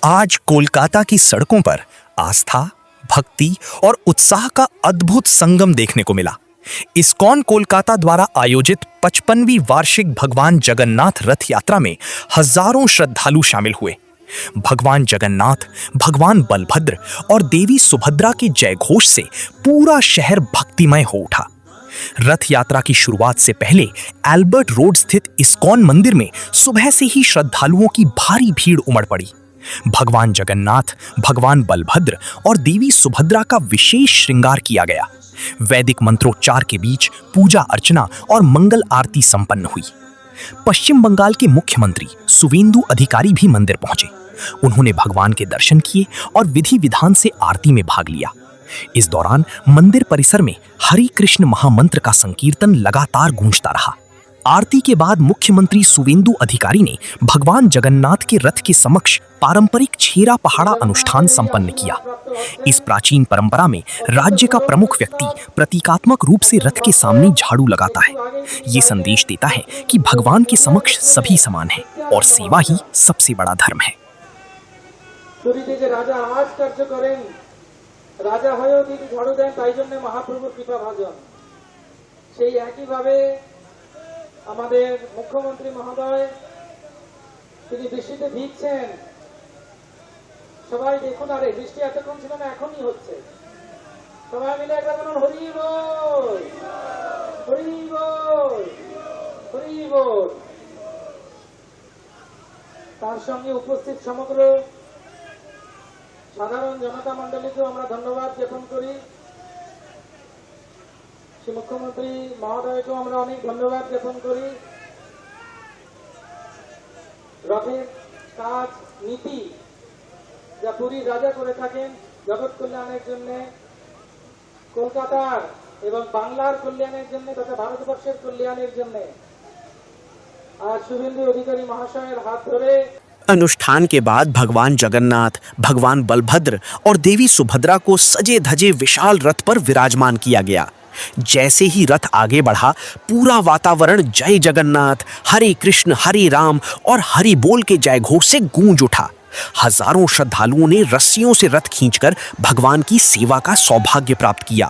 आज कोलकाता की सड़कों पर आस्था, भक्ति और उत्साह का अद्भुत संगम देखने को मिला। इस्कॉन कोलकाता द्वारा आयोजित 55वीं वार्षिक भगवान जगन्नाथ रथ यात्रा में हजारों श्रद्धालु शामिल हुए। भगवान जगन्नाथ, भगवान बलभद्र और देवी सुभद्रा के जयघोष से पूरा शहर भक्तिमय हो उठा। रथ यात्रा की शुरुआत से पहले एल्बर्ट रोड स्थित इस्कॉन मंदिर में सुबह से ही श्रद्धालुओं की भारी भीड़ उमड़ पड़ी। भगवान जगन्नाथ, भगवान बलभद्र और देवी सुभद्रा का विशेष श्रृंगार किया गया। वैदिक मंत्रोच्चार के बीच पूजा अर्चना और मंगल आरती संपन्न हुई। पश्चिम बंगाल के मुख्यमंत्री सुवेंदु अधिकारी भी मंदिर पहुंचे। उन्होंने भगवान के दर्शन किए और विधि विधान से आरती में भाग लिया। इस दौरान मंदिर परिसर में हरि कृष्ण महामंत्र का संकीर्तन लगातार गूंजता रहा। आरती के बाद मुख्यमंत्री सुवेंदु अधिकारी ने भगवान जगन्नाथ के रथ के समक्ष पारंपरिक छेरा पहाड़ा अनुष्ठान संपन्न किया। इस प्राचीन परंपरा में राज्य का प्रमुख व्यक्ति प्रतीकात्मक रूप से रथ के सामने झाड़ू लगाता है। ये संदेश देता है कि भगवान के समक्ष सभी समान हैं और सेवा ही सबसे बड़ा धर्म है। রাজা হয়েও তিনি ঝাড়ু দেন, তাই জন্য মহাপ্রভুর কৃপা ভাজন। সেই একইভাবে আমাদের মুখ্যমন্ত্রী মহোদয় তিনি বৃষ্টিতে ভিজছেন। সবাই দেখুন, আরে বৃষ্টি এতক্ষণ ছিল না, এখনই হচ্ছে। সবাই মিলে একবার বলুন হরি বল, হরি বল, হরি বল। তার সঙ্গে উপস্থিত সমগ্র সাধারণ জনতা মণ্ডলীকেও আমরা ধন্যবাদ জ্ঞাপন করি। শ্রী মুখ্যমন্ত্রী মহোদয়কেও আমরা অনেক ধন্যবাদ জ্ঞাপন করি। রথের কাজ নীতি যা পুরীর রাজা করে থাকেন জগৎ কল্যাণের জন্য, কলকাতার এবং বাংলার কল্যাণের জন্য তথা ভারতবর্ষের কল্যাণের জন্য আজ শুভেন্দু অধিকারী মহাশয়ের হাত ধরে अनुष्ठान के बाद भगवान जगन्नाथ, भगवान बलभद्र और देवी सुभद्रा को सजे धजे विशाल रथ पर विराजमान किया गया। जैसे ही रथ आगे बढ़ा, पूरा वातावरण जय जगन्नाथ, हरे कृष्ण हरे राम और हरि बोल के जयघोष से गूंज उठा। हजारों श्रद्धालुओं ने रस्सियों से रथ खींचकर भगवान की सेवा का सौभाग्य प्राप्त किया।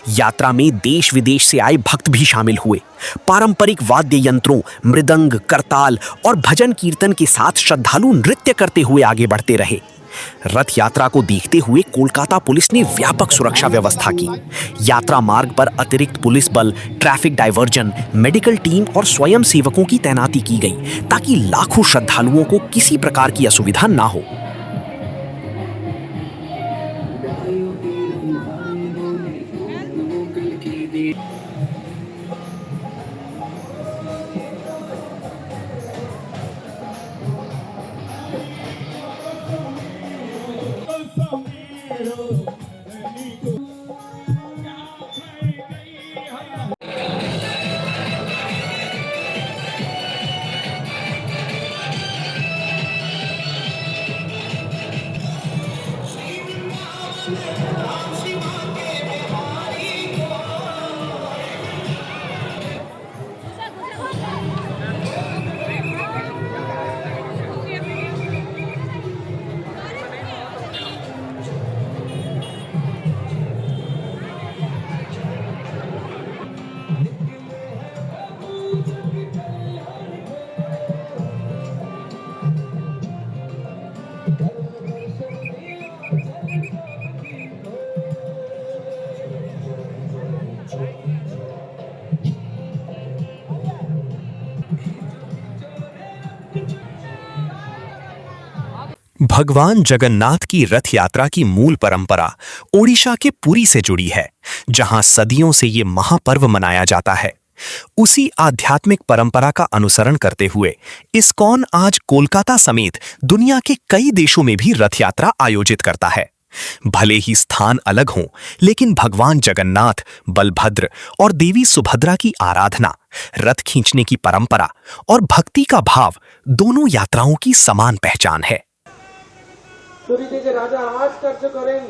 यात्रा में देश विदेश से आए भक्त भी शामिल हुए। पारंपरिक वाद्य यंत्रों, मृदंग, करताल और भजन कीर्तन के साथ श्रद्धालु नृत्य करते हुए आगे बढ़ते रहे। रथ यात्रा को देखते हुए कोलकाता पुलिस ने व्यापक सुरक्षा व्यवस्था की। यात्रा मार्ग पर अतिरिक्त पुलिस बल, ट्रैफिक डायवर्जन, मेडिकल टीम और स्वयं सेवकों की तैनाती की गई ताकि लाखों श्रद्धालुओं को किसी प्रकार की असुविधा ना हो। भगवान जगन्नाथ की रथ यात्रा की मूल परंपरा ओडिशा के पुरी से जुड़ी है, जहां सदियों से ये महापर्व मनाया जाता है। उसी आध्यात्मिक परंपरा का अनुसरण करते हुए इस्कॉन आज कोलकाता समेत दुनिया के कई देशों में भी रथ यात्रा आयोजित करता है। भले ही स्थान अलग हों, लेकिन भगवान जगन्नाथ, बलभद्र और देवी सुभद्रा की आराधना, रथ खींचने की परंपरा और भक्ति का भाव दोनों यात्राओं की समान पहचान है। পুরীতে যে রাজা আজ কার্য করেন,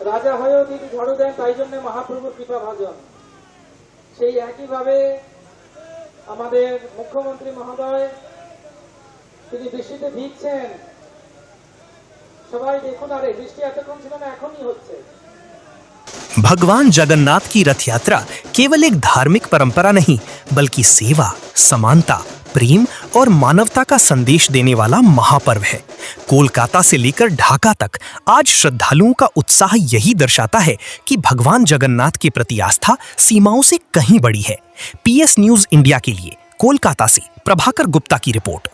রাজা হয়েও তিনি ঝাড়ু দেন, তাই জন্য মহাপ্রভুর কৃপা ভাজন। সেই একইভাবে আমাদের মুখ্যমন্ত্রী মহোদয় তিনি বৃষ্টিতে ভিজছেন। সবাই দেখুন, আর এই বৃষ্টি এতক্ষণ ছিল না, এখনই হচ্ছে। भगवान जगन्नाथ की रथ यात्रा केवल एक धार्मिक परंपरा नहीं, बल्कि सेवा, समानता, प्रेम और मानवता का संदेश देने वाला महापर्व है। कोलकाता से लेकर ढाका तक आज श्रद्धालुओं का उत्साह यही दर्शाता है कि भगवान जगन्नाथ के प्रति आस्था सीमाओं से कहीं बड़ी है। पीएस न्यूज इंडिया के लिए कोलकाता से प्रभाकर गुप्ता की रिपोर्ट।